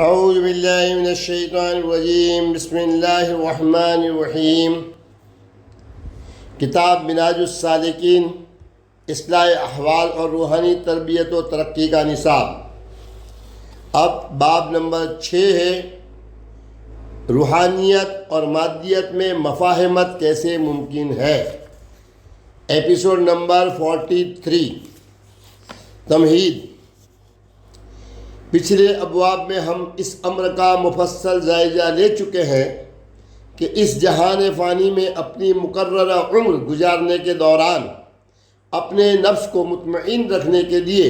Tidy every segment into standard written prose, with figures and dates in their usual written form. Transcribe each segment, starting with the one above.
اعوذ باللہ من الشیطان الرجیم بسم اللہ الرحمن الرحیم۔ کتاب منہاج السالکین، اصلاح احوال اور روحانی تربیت و ترقی کا نصاب۔ اب باب نمبر 6 ہے، روحانیت اور مادیت میں مفاہمت کیسے ممکن ہے۔ ایپیسوڈ نمبر 43، تمہید۔ پچھلے ابواب میں ہم اس امر کا مفصل جائزہ لے چکے ہیں کہ اس جہان فانی میں اپنی مقررہ عمر گزارنے کے دوران اپنے نفس کو مطمئن رکھنے کے لیے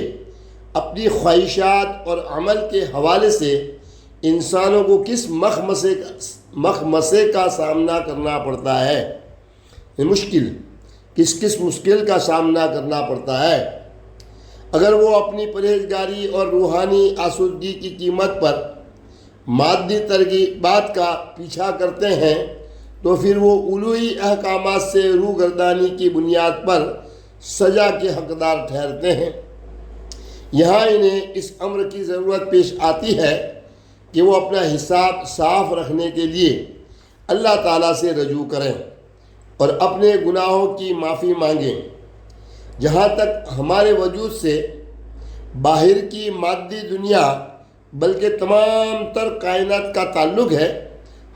اپنی خواہشات اور عمل کے حوالے سے انسانوں کو کس مخمصے کا سامنا کرنا پڑتا ہے، کس مشکل کا سامنا کرنا پڑتا ہے۔ اگر وہ اپنی پرہیزگاری اور روحانی آسودگی کی قیمت پر مادی ترغیبات کا پیچھا کرتے ہیں تو پھر وہ الوہی احکامات سے روگردانی کی بنیاد پر سزا کے حقدار ٹھہرتے ہیں۔ یہاں انہیں اس امر کی ضرورت پیش آتی ہے کہ وہ اپنا حساب صاف رکھنے کے لیے اللہ تعالیٰ سے رجوع کریں اور اپنے گناہوں کی معافی مانگیں۔ جہاں تک ہمارے وجود سے باہر کی مادی دنیا بلکہ تمام تر کائنات کا تعلق ہے،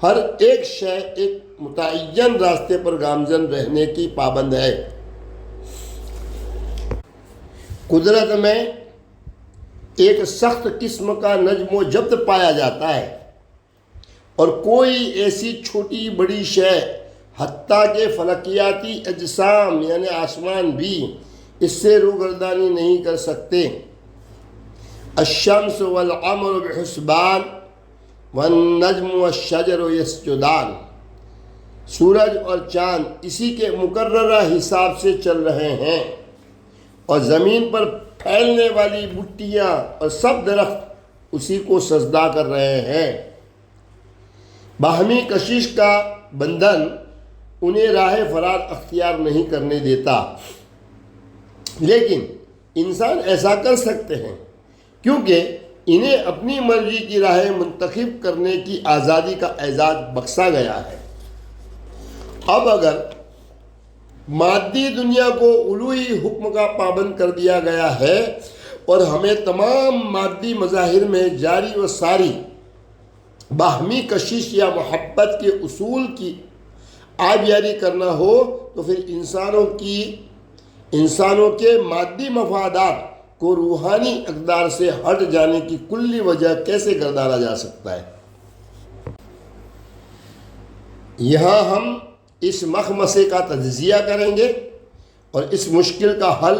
ہر ایک شے ایک متعین راستے پر گامزن رہنے کی پابند ہے۔ قدرت میں ایک سخت قسم کا نظم و ضبط پایا جاتا ہے اور کوئی ایسی چھوٹی بڑی شے حتیٰ کہ فلکیاتی اجسام یعنی آسمان بھی اس سے روگردانی نہیں کر سکتے۔ الشمس والقمر بحسبان والنجم والشجر یسجدان۔ سورج اور چاند اسی کے مقررہ حساب سے چل رہے ہیں اور زمین پر پھیلنے والی بوٹیاں اور سب درخت اسی کو سجدہ کر رہے ہیں۔ باہمی کشش کا بندھن انہیں راہ فرار اختیار نہیں کرنے دیتا، لیکن انسان ایسا کر سکتے ہیں کیونکہ انہیں اپنی مرضی کی راہ منتخب کرنے کی آزادی کا اعزاز بخشا گیا ہے۔ اب اگر مادی دنیا کو الوہی حکم کا پابند کر دیا گیا ہے اور ہمیں تمام مادی مظاہر میں جاری و ساری باہمی کشش یا محبت کے اصول کی آبیاری کرنا ہو تو پھر انسانوں کے مادی مفادات کو روحانی اقدار سے ہٹ جانے کی کلی وجہ کیسے گردانا جا سکتا ہے۔ یہاں ہم اس مخمصے کا تجزیہ کریں گے اور اس مشکل کا حل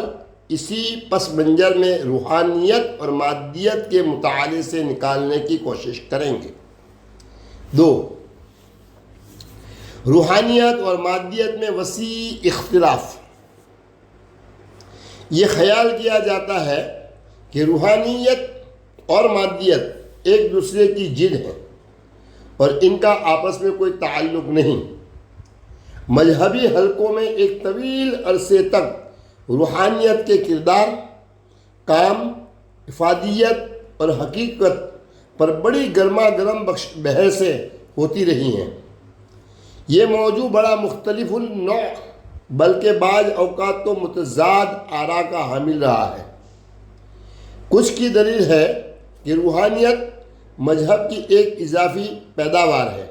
اسی پس منظر میں روحانیت اور مادیت کے مطالعے سے نکالنے کی کوشش کریں گے۔ 2، روحانیت اور مادیت میں وسیع اختلاف۔ یہ خیال کیا جاتا ہے کہ روحانیت اور مادیت ایک دوسرے کی ضد ہیں اور ان کا آپس میں کوئی تعلق نہیں۔ مذہبی حلقوں میں ایک طویل عرصے تک روحانیت کے کردار، کام، افادیت اور حقیقت پر بڑی گرما گرم بحثیں ہوتی رہی ہیں۔ یہ موضوع بڑا مختلف النوع بلکہ بعض اوقات تو متضاد آراء کا حامل رہا ہے۔ کچھ کی دلیل ہے کہ روحانیت مذہب کی ایک اضافی پیداوار ہے،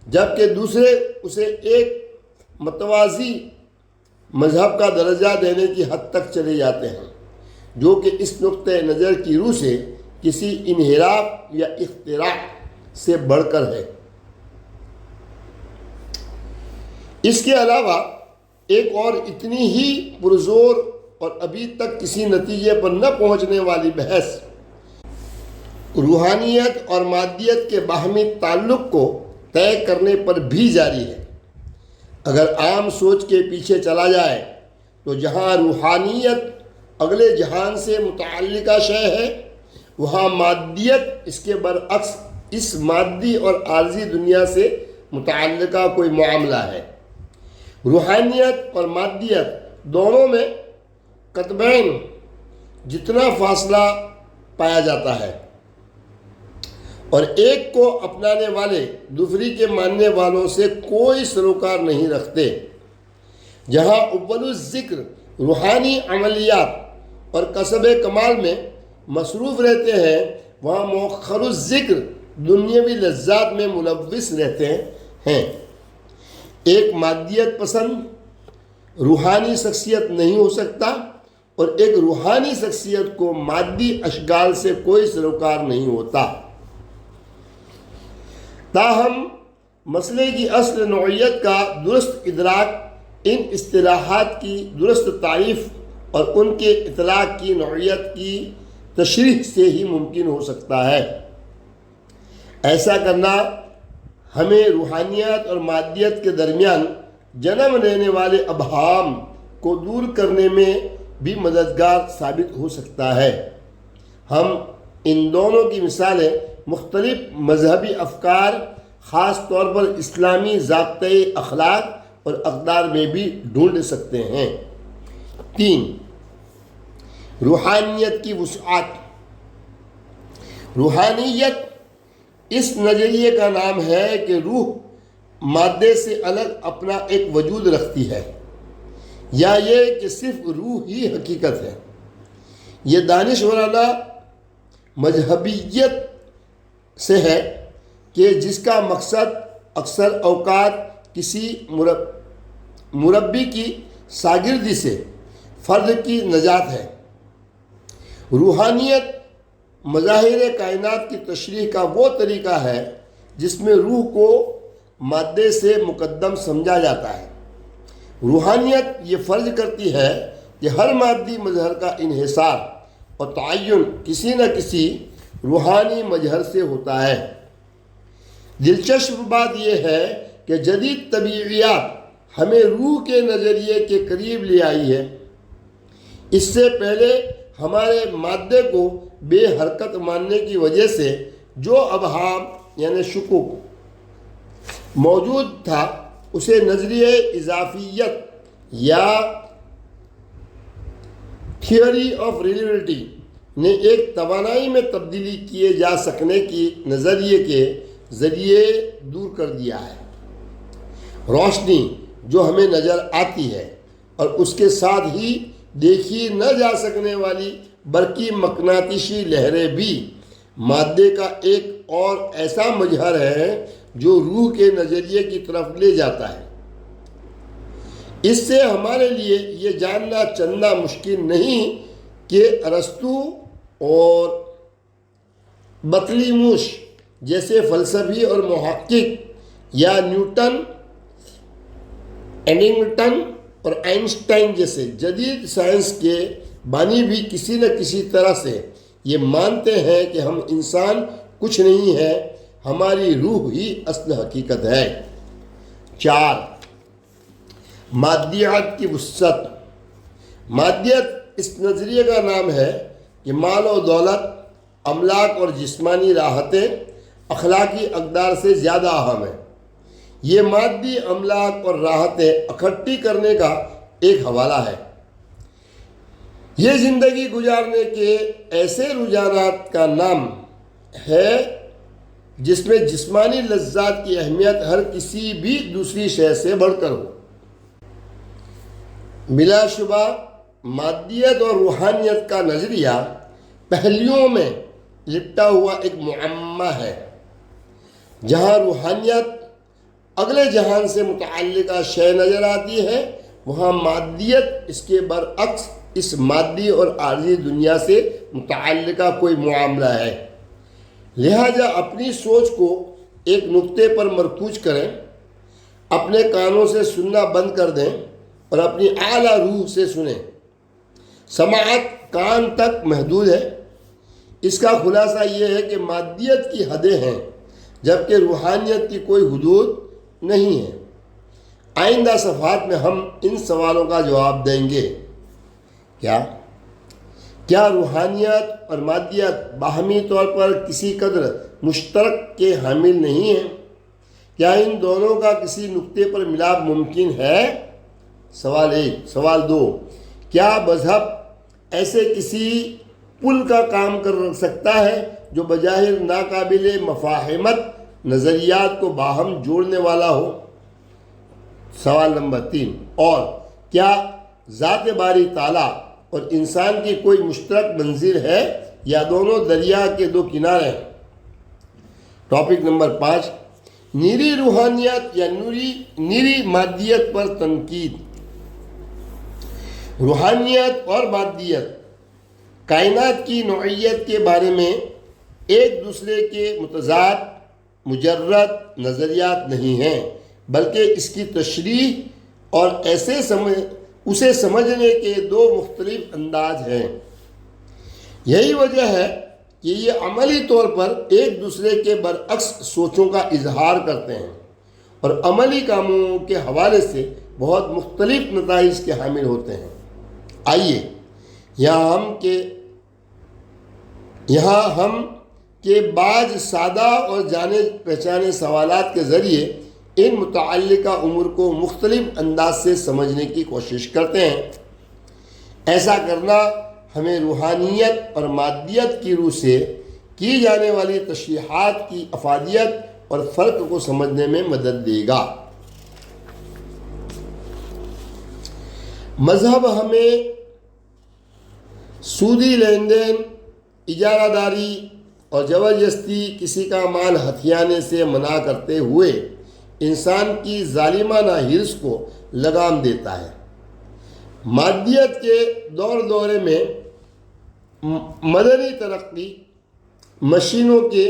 جبکہ دوسرے اسے ایک متوازی مذہب کا درجہ دینے کی حد تک چلے جاتے ہیں، جو کہ اس نقطۂ نظر کی روح سے کسی انحراف یا اختراع سے بڑھ کر ہے۔ اس کے علاوہ ایک اور اتنی ہی پرزور اور ابھی تک کسی نتیجے پر نہ پہنچنے والی بحث روحانیت اور مادیت کے باہمی تعلق کو طے کرنے پر بھی جاری ہے۔ اگر عام سوچ کے پیچھے چلا جائے تو جہاں روحانیت اگلے جہان سے متعلقہ شے ہے، وہاں مادیت اس کے برعکس اس مادی اور عارضی دنیا سے متعلقہ کوئی معاملہ ہے۔ روحانیت اور مادیت دونوں میں قطبین جتنا فاصلہ پایا جاتا ہے اور ایک کو اپنانے والے دوسری کے ماننے والوں سے کوئی سروکار نہیں رکھتے۔ جہاں اول الذکر روحانی عملیات اور کسب کمال میں مصروف رہتے ہیں، وہاں مؤخر الذکر دنیاوی لذات میں ملوث رہتے ہیں۔ ایک مادیت پسند روحانی شخصیت نہیں ہو سکتا، اور ایک روحانی شخصیت کو مادی اشغال سے کوئی سروکار نہیں ہوتا۔ تاہم مسئلے کی اصل نوعیت کا درست ادراک ان اصطلاحات کی درست تعریف اور ان کے اطلاق کی نوعیت کی تشریح سے ہی ممکن ہو سکتا ہے۔ ایسا کرنا ہمیں روحانیت اور مادیت کے درمیان جنم لینے والے ابہام کو دور کرنے میں بھی مددگار ثابت ہو سکتا ہے۔ ہم ان دونوں کی مثالیں مختلف مذہبی افکار، خاص طور پر اسلامی ضابطۂ اخلاق اور اقدار میں بھی ڈھونڈ سکتے ہیں۔ 3. روحانیت کی وسعت۔ روحانیت اس نظریے کا نام ہے کہ روح مادے سے الگ اپنا ایک وجود رکھتی ہے، یا یہ کہ صرف روح ہی حقیقت ہے۔ یہ دانشورانہ مذہبیت سے ہے کہ جس کا مقصد اکثر اوقات کسی مربی کی شاگردی سے فرد کی نجات ہے۔ روحانیت مظاہر کائنات کی تشریح کا وہ طریقہ ہے جس میں روح کو مادے سے مقدم سمجھا جاتا ہے۔ روحانیت یہ فرض کرتی ہے کہ ہر مادی مظہر کا انحصار اور تعین کسی نہ کسی روحانی مظہر سے ہوتا ہے۔ دلچسپ بات یہ ہے کہ جدید طبیعیات ہمیں روح کے نظریے کے قریب لے آئی ہے۔ اس سے پہلے ہمارے مادے کو بے حرکت ماننے کی وجہ سے جو ابہام یعنی شکوک موجود تھا، اسے نظریہ اضافیت یا تھیوری آف ریلیٹیوٹی نے ایک توانائی میں تبدیلی کیے جا سکنے کی نظریے کے ذریعے دور کر دیا ہے۔ روشنی جو ہمیں نظر آتی ہے اور اس کے ساتھ ہی دیکھی نہ جا سکنے والی برقی مقناطیسی لہریں بھی مادے کا ایک اور ایسا مظہر ہے جو روح کے نظریے کی طرف لے جاتا ہے۔ اس سے ہمارے لیے یہ جاننا چندہ مشکل نہیں کہ ارسطو اور بطلیموس جیسے فلسفی اور محقق، یا نیوٹن، ایڈنگٹن اور آئنسٹائن جیسے جدید سائنس کے بانی بھی کسی نہ کسی طرح سے یہ مانتے ہیں کہ ہم انسان کچھ نہیں ہے، ہماری روح ہی اصل حقیقت ہے۔ 4. مادیات کی وسعت۔ مادیت اس نظریے کا نام ہے کہ مال و دولت، املاک اور جسمانی راحتیں اخلاقی اقدار سے زیادہ اہم ہیں۔ یہ مادی املاک اور راحتیں اکٹھی کرنے کا ایک حوالہ ہے۔ یہ زندگی گزارنے کے ایسے رجحانات کا نام ہے جس میں جسمانی لذات کی اہمیت ہر کسی بھی دوسری شے سے بڑھ کر ہو۔ بلا شبہ مادیت اور روحانیت کا نظریہ پہلیوں میں لپٹا ہوا ایک معمہ ہے۔ جہاں روحانیت اگلے جہان سے متعلقہ شے نظر آتی ہے، وہاں مادیت اس کے برعکس اس مادی اور عارضی دنیا سے متعلقہ کوئی معاملہ ہے۔ لہذا اپنی سوچ کو ایک نقطے پر مرکوز کریں، اپنے کانوں سے سننا بند کر دیں اور اپنی اعلیٰ روح سے سنیں۔ سماعت کان تک محدود ہے۔ اس کا خلاصہ یہ ہے کہ مادیت کی حدیں ہیں، جبکہ روحانیت کی کوئی حدود نہیں ہے۔ آئندہ صفحات میں ہم ان سوالوں کا جواب دیں گے۔ کیا روحانیت اور مادیت باہمی طور پر کسی قدر مشترک کے حامل نہیں ہیں؟ کیا ان دونوں کا کسی نقطے پر ملاپ ممکن ہے؟ سوال 1۔ سوال 2، کیا مذہب ایسے کسی پل کا کام کر سکتا ہے جو بظاہر ناقابل مفاہمت نظریات کو باہم جوڑنے والا ہو؟ سوال نمبر 3، اور کیا ذات باری تعالیٰ اور انسان کی کوئی مشترک منزل ہے یا دونوں دریا کے دو کنارے ہیں؟ ٹاپک نمبر 5، نیری روحانیت یا نیری مادیت پر تنقید۔ روحانیت اور مادیت کائنات کی نوعیت کے بارے میں ایک دوسرے کے متضاد مجرد نظریات نہیں ہیں، بلکہ اس کی تشریح اور اسے سمجھنے کے دو مختلف انداز ہیں۔ یہی وجہ ہے کہ یہ عملی طور پر ایک دوسرے کے برعکس سوچوں کا اظہار کرتے ہیں اور عملی کاموں کے حوالے سے بہت مختلف نتائج کے حامل ہوتے ہیں۔ آئیے یہاں ہم کے بعض سادہ اور جانے پہچانے سوالات کے ذریعے ان متعلقہ امور کو مختلف انداز سے سمجھنے کی کوشش کرتے ہیں۔ ایسا کرنا ہمیں روحانیت اور مادیت کی روح سے کی جانے والی تشریحات کی افادیت اور فرق کو سمجھنے میں مدد دے گا۔ مذہب ہمیں سودی لین دین، اجارہ داری اور زبردستی کسی کا مال ہتھیانے سے منع کرتے ہوئے انسان کی ظالمانہ حرص کو لگام دیتا ہے۔ مادیت کے دورے میں مدنی ترقی، مشینوں کے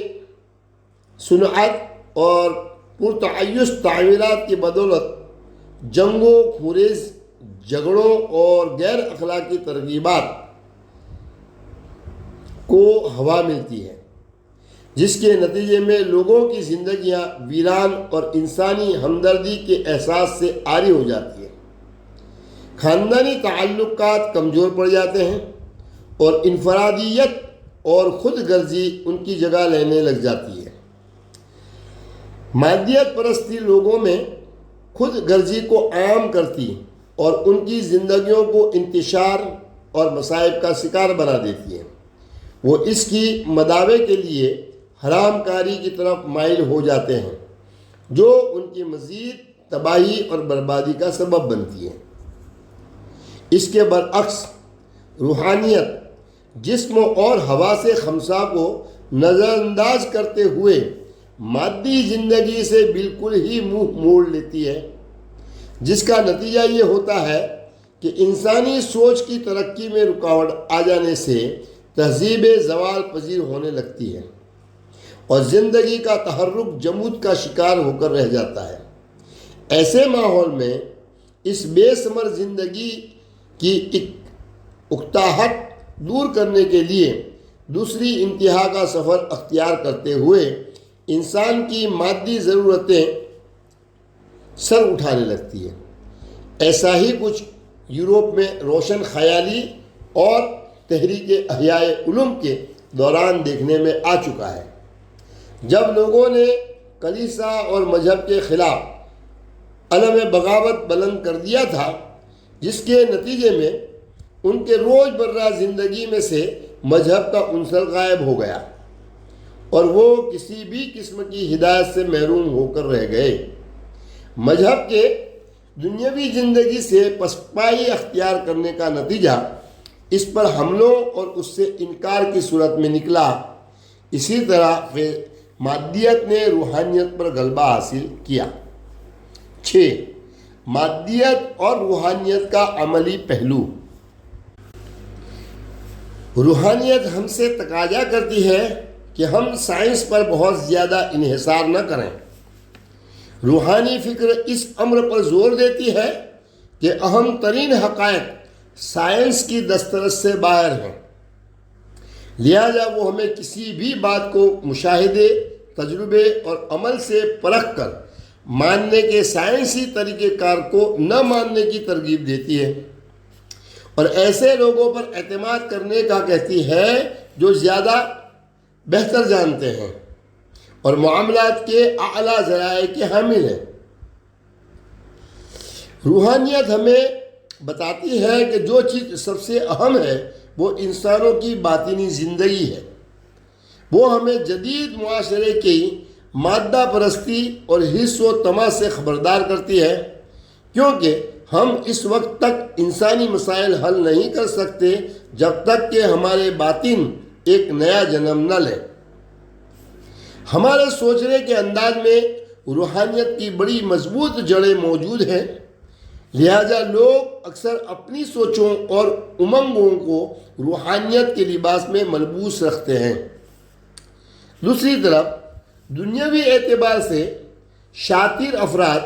صنعت اور پرتعیش تعمیرات کی بدولت جنگوں، خونریز جھگڑوں اور غیر اخلاقی ترغیبات کو ہوا ملتی ہے، جس کے نتیجے میں لوگوں کی زندگیاں ویران اور انسانی ہمدردی کے احساس سے عاری ہو جاتی ہیں۔ خاندانی تعلقات کمزور پڑ جاتے ہیں اور انفرادیت اور خود غرضی ان کی جگہ لینے لگ جاتی ہے۔ مادیت پرستی لوگوں میں خود غرضی کو عام کرتی اور ان کی زندگیوں کو انتشار اور مصائب کا شکار بنا دیتی ہے۔ وہ اس کی مداوع کے لیے حرام کاری کی طرف مائل ہو جاتے ہیں، جو ان کی مزید تباہی اور بربادی کا سبب بنتی ہے۔ اس کے برعکس روحانیت جسم اور ہوا سے خمسہ کو نظر انداز کرتے ہوئے مادی زندگی سے بالکل ہی منہ موڑ لیتی ہے، جس کا نتیجہ یہ ہوتا ہے کہ انسانی سوچ کی ترقی میں رکاوٹ آ جانے سے تہذیب زوال پذیر ہونے لگتی ہے اور زندگی کا تحرک جمود کا شکار ہو کر رہ جاتا ہے۔ ایسے ماحول میں اس بے ثمر زندگی کی اکتاہٹ دور کرنے کے لیے دوسری انتہا کا سفر اختیار کرتے ہوئے انسان کی مادی ضرورتیں سر اٹھانے لگتی ہیں۔ ایسا ہی کچھ یورپ میں روشن خیالی اور تحریک احیاء علوم کے دوران دیکھنے میں آ چکا ہے، جب لوگوں نے کلیسا اور مذہب کے خلاف علم بغاوت بلند کر دیا تھا، جس کے نتیجے میں ان کے روز مرہ زندگی میں سے مذہب کا عنصر غائب ہو گیا اور وہ کسی بھی قسم کی ہدایت سے محروم ہو کر رہ گئے۔ مذہب کے دنیاوی زندگی سے پسپائی اختیار کرنے کا نتیجہ اس پر حملوں اور اس سے انکار کی صورت میں نکلا۔ اسی طرح مادیت نے روحانیت پر غلبہ حاصل کیا۔ 6. مادیت اور روحانیت کا عملی پہلو۔ روحانیت ہم سے تقاضا کرتی ہے کہ ہم سائنس پر بہت زیادہ انحصار نہ کریں۔ روحانی فکر اس امر پر زور دیتی ہے کہ اہم ترین حقائق سائنس کی دسترس سے باہر ہیں، لہذا وہ ہمیں کسی بھی بات کو مشاہدے، تجربے اور عمل سے پرکھ کر ماننے کے سائنسی طریقہ کار کو نہ ماننے کی ترغیب دیتی ہے اور ایسے لوگوں پر اعتماد کرنے کا کہتی ہے جو زیادہ بہتر جانتے ہیں اور معاملات کے اعلیٰ ذرائع کے حامل ہیں۔ روحانیت ہمیں بتاتی ہے کہ جو چیز سب سے اہم ہے وہ انسانوں کی باطنی زندگی ہے، وہ ہمیں جدید معاشرے کی مادہ پرستی اور حس و طمع سے خبردار کرتی ہے، کیونکہ ہم اس وقت تک انسانی مسائل حل نہیں کر سکتے جب تک کہ ہمارے باطن ایک نیا جنم نہ لے۔ ہمارے سوچنے کے انداز میں روحانیت کی بڑی مضبوط جڑیں موجود ہیں، لہذا لوگ اکثر اپنی سوچوں اور امنگوں کو روحانیت کے لباس میں ملبوس رکھتے ہیں۔ دوسری طرف دنیاوی اعتبار سے شاطر افراد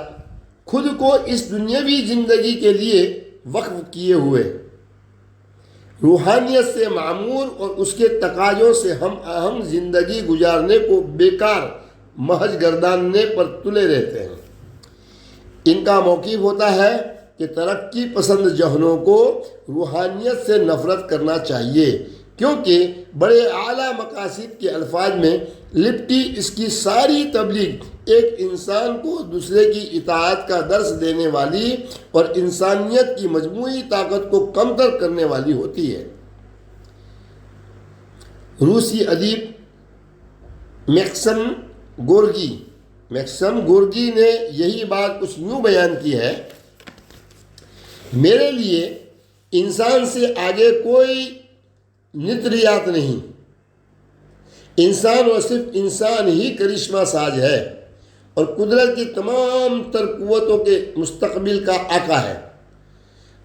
خود کو اس دنیاوی زندگی کے لیے وقف کیے ہوئے روحانیت سے معمور اور اس کے تقاضوں سے ہم اہم زندگی گزارنے کو بیکار محض گرداننے پر تلے رہتے ہیں۔ ان کا موقف ہوتا ہے کہ ترقی پسند ذہنوں کو روحانیت سے نفرت کرنا چاہیے، کیونکہ بڑے اعلیٰ مقاصد کے الفاظ میں لپٹی اس کی ساری تبلیغ ایک انسان کو دوسرے کی اطاعت کا درس دینے والی اور انسانیت کی مجموعی طاقت کو کمتر کرنے والی ہوتی ہے۔ روسی ادیب میکسم گورگی نے یہی بات کچھ یوں بیان کی ہے: میرے لیے انسان سے آگے کوئی نظریات نہیں، انسان اور صرف انسان ہی کرشمہ ساز ہے اور قدرت کی تمام تر قوتوں کے مستقبل کا آقا ہے۔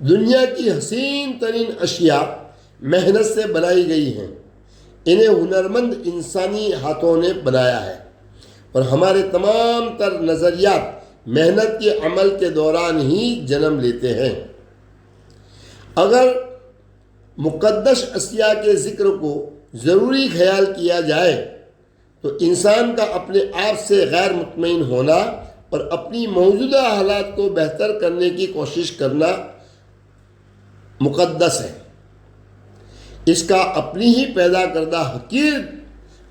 دنیا کی حسین ترین اشیاء محنت سے بنائی گئی ہیں، انہیں ہنرمند انسانی ہاتھوں نے بنایا ہے، اور ہمارے تمام تر نظریات محنت کے عمل کے دوران ہی جنم لیتے ہیں۔ اگر مقدس اشیاء کے ذکر کو ضروری خیال کیا جائے تو انسان کا اپنے آپ سے غیر مطمئن ہونا اور اپنی موجودہ حالات کو بہتر کرنے کی کوشش کرنا مقدس ہے۔ اس کا اپنی ہی پیدا کردہ حقیر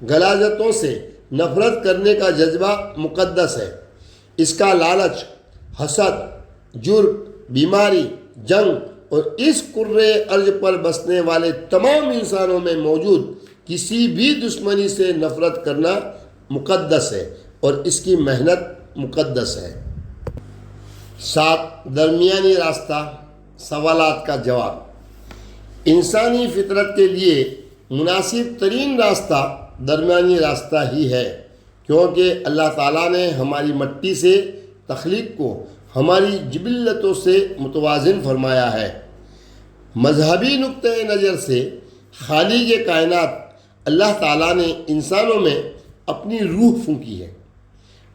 غلاظتوں سے نفرت کرنے کا جذبہ مقدس ہے۔ اس کا لالچ، حسد، جرم، بیماری، جنگ اور اس کرۂ ارض پر بسنے والے تمام انسانوں میں موجود کسی بھی دشمنی سے نفرت کرنا مقدس ہے، اور اس کی محنت مقدس ہے۔ 7. درمیانی راستہ، سوالات کا جواب۔ انسانی فطرت کے لیے مناسب ترین راستہ درمیانی راستہ ہی ہے، کیونکہ اللہ تعالیٰ نے ہماری مٹی سے تخلیق کو ہماری جبلتوں سے متوازن فرمایا ہے۔ مذہبی نقطۂ نظر سے خالق کائنات اللہ تعالیٰ نے انسانوں میں اپنی روح پھونکی ہے،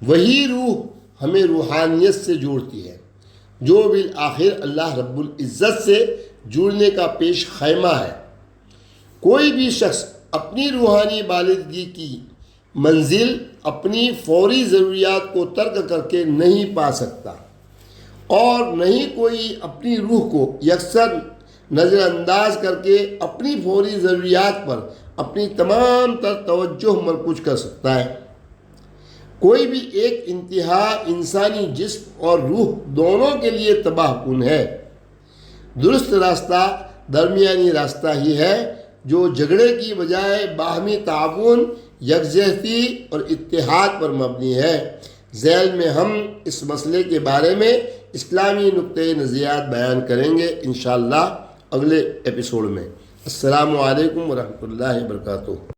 وہی روح ہمیں روحانیت سے جوڑتی ہے، جو بالآخر اللہ رب العزت سے جڑنے کا پیش خیمہ ہے۔ کوئی بھی شخص اپنی روحانی بالغی کی منزل اپنی فوری ضروریات کو ترک کر کے نہیں پا سکتا، اور نہ ہی کوئی اپنی روح کو یکسر نظر انداز کر کے اپنی فوری ضروریات پر اپنی تمام تر توجہ مرکوز کر سکتا ہے۔ کوئی بھی ایک انتہا انسانی جسم اور روح دونوں کے لیے تباہ کن ہے۔ درست راستہ درمیانی راستہ ہی ہے، جو جھگڑے کی بجائے باہمی تعاون، یکجہتی اور اتحاد پر مبنی ہے۔ ذیل میں ہم اس مسئلے کے بارے میں اسلامی نقطۂ نظریات بیان کریں گے انشاءاللہ اگلے ایپیسوڈ میں۔ السلام علیکم ورحمۃ اللہ وبرکاتہ۔